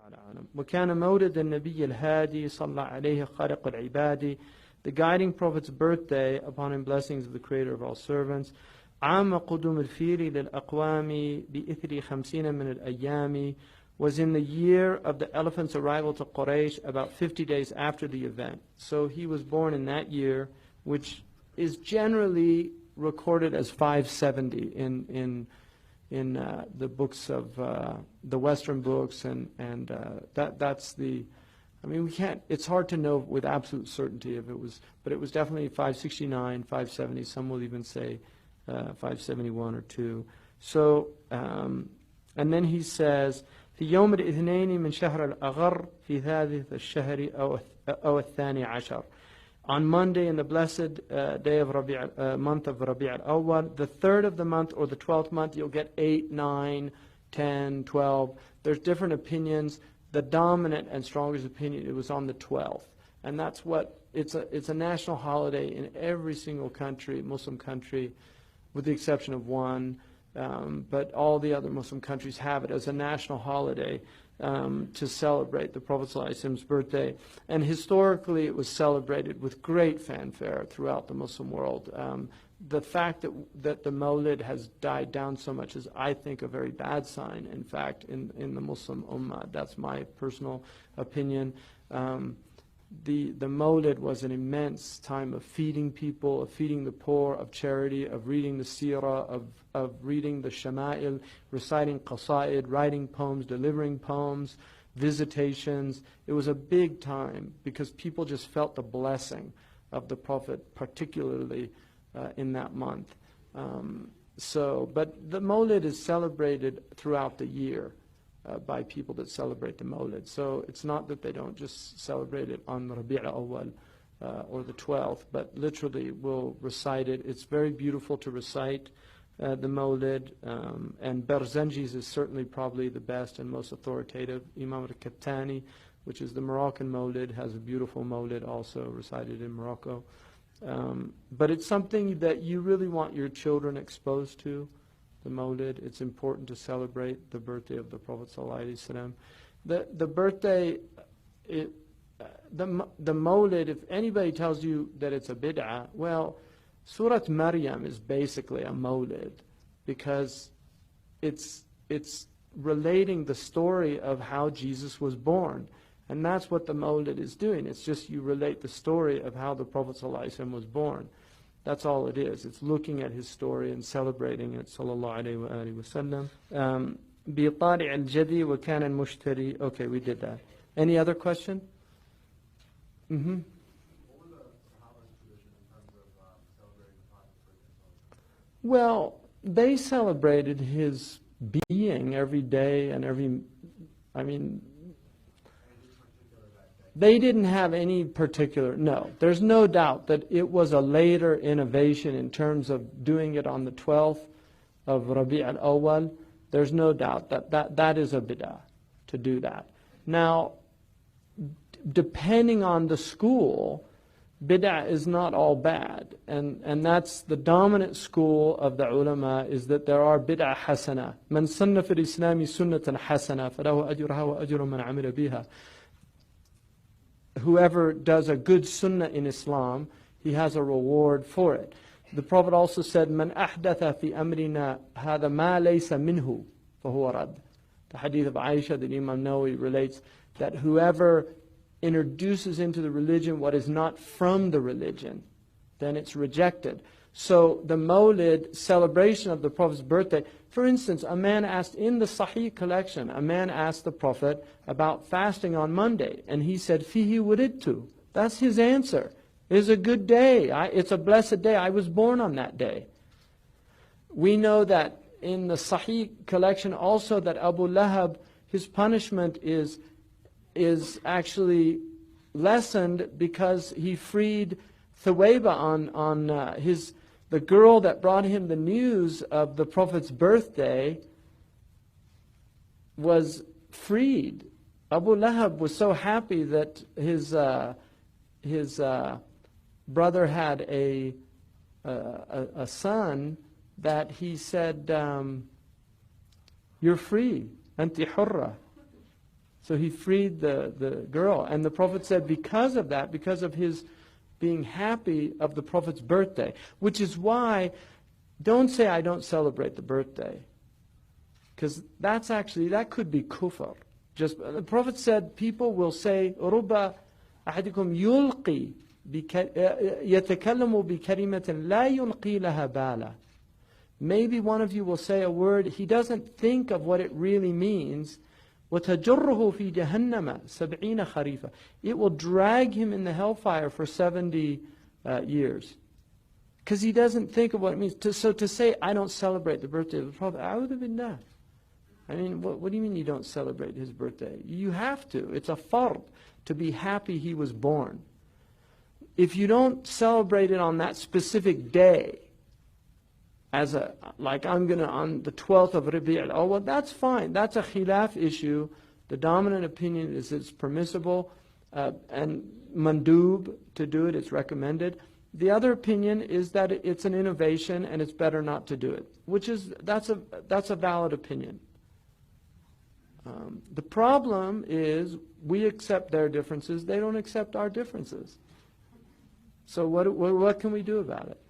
تعالى أعلم. وكان مولد النبي الهادي صلى عليه خالق العباد, the guiding prophet's birthday, upon him blessings of the creator of all servants, عام قدوم الفيل للأقوام بإثر 50 من الأيام, was in the year of the elephant's arrival to Quraysh, about 50 days after the event. So he was born in that year, which is generally recorded as 570 in the books of the Western books, and that's the. I mean, we can't. It's hard to know with absolute certainty if it was, but it was definitely 569, 570. Some will even say 571 or 2. So, and then he says, في يوم الاثنين من شهر الأغر في ثالث الشهر أو الثاني عشر. On Monday in the blessed day of month of Rabi' al-Awwal, the 3rd of the month or the 12th month, you'll get 8, 9, 10, 12. There's different opinions. The dominant and strongest opinion, it was on the 12th. And that's what, it's a national holiday in every single country, Muslim country, with the exception of one. But all the other Muslim countries have it as a national holiday to celebrate the Prophet ﷺ's birthday. And historically it was celebrated with great fanfare throughout the Muslim world. The fact that the Mawlid has died down so much is, I think, a very bad sign, in fact, in the Muslim Ummah. That's my personal opinion. The Mawlid was an immense time of feeding people, of feeding the poor, of charity, of reading the seerah, of reading the shama'il, reciting qasaid, writing poems, delivering poems, visitations. It was a big time because people just felt the blessing of the Prophet, particularly in that month. But the Mawlid is celebrated throughout the year by people that celebrate the Mawlid. So it's not that they don't just celebrate it on Rabi' al-Awwal or the 12th, but literally will recite it. It's very beautiful to recite the Mawlid, and Barzanji's is certainly probably the best and most authoritative. Imam al-Kattani, which is the Moroccan Mawlid, has a beautiful Mawlid also recited in Morocco. But it's something that you really want your children exposed to, the Mawlid. It's important to celebrate the birthday of the Prophet ﷺ. The birthday, the Mawlid, if anybody tells you that it's a bid'ah, well, Surah Maryam is basically a Mawlid because it's relating the story of how Jesus was born. And that's what the Mawlid is doing. It's just you relate the story of how the Prophet ﷺ was born. That's all it is. It's looking at his story and celebrating it, sallallahu alayhi wa alihi wa sallam. بِطَالِعِ الْجَدِي وَكَانَ الْمُشْتَرِي. Okay, we did that. Any other question? Mm-hmm. What was the Sahaba's tradition in terms of celebrating the Prophet's birthday? Well, they celebrated his being every day and they didn't have any particular, no. There's no doubt that it was a later innovation in terms of doing it on the 12th of Rabi' al-Awwal. There's no doubt that is a bid'ah to do that. Now, depending on the school, bid'ah is not all bad. And that's the dominant school of the ulama, is that there are bid'ah hasana. Man sunna fil islami sunnatan hasana falahu ajruha wa ajru man amila biha. Whoever does a good sunnah in Islam, he has a reward for it. The Prophet also said, "Man ahdatha fi amrina hada ma laysa minhu, fahuwa rad." The hadith of Aisha that Imam Nawawi relates, that whoever introduces into the religion what is not from the religion, then it's rejected. So the Mawlid celebration of the Prophet's birthday, for instance, a man asked in the Sahih collection, a man asked the Prophet about fasting on Monday, and he said, "Fihi wuridtu." That's his answer. It's a good day. It's a blessed day. I was born on that day. We know that in the Sahih collection also that Abu Lahab, his punishment is actually lessened because he freed Thuwayba on the girl that brought him the news of the Prophet's birthday was freed. Abu Lahab was so happy that his brother had a son that he said, "You're free, anti hurra." So he freed the girl. And the Prophet said because of that, because of his being happy of the Prophet's birthday, which is why, don't say I don't celebrate the birthday. Because that could be kufr. Just, the Prophet said people will say, رُبَّ أَحَدِكُمْ يُلْقِي يَتَكَلَّمُ بِكَلِمَةٍ لَا يُلْقِي لَهَا بَالًا. Maybe one of you will say a word, he doesn't think of what it really means. وَتَجُرُّهُ فِي جَهَنَّمَ 70 خَرِيفًا. It will drag him in the hellfire for 70 years. Because he doesn't think of what it means. So to say, I don't celebrate the birthday of the Prophet, أعوذ بالله. I mean, what do you mean you don't celebrate his birthday? You have to. It's a fard to be happy he was born. If you don't celebrate it on that specific day, like I'm going to on the 12th of Rabi' al-Awwal, well, that's fine. That's a khilaf issue. The dominant opinion is it's permissible and mandub to do it. It's recommended. The other opinion is that it's an innovation and it's better not to do it, that's a valid opinion. The problem is we accept their differences. They don't accept our differences. So what can we do about it?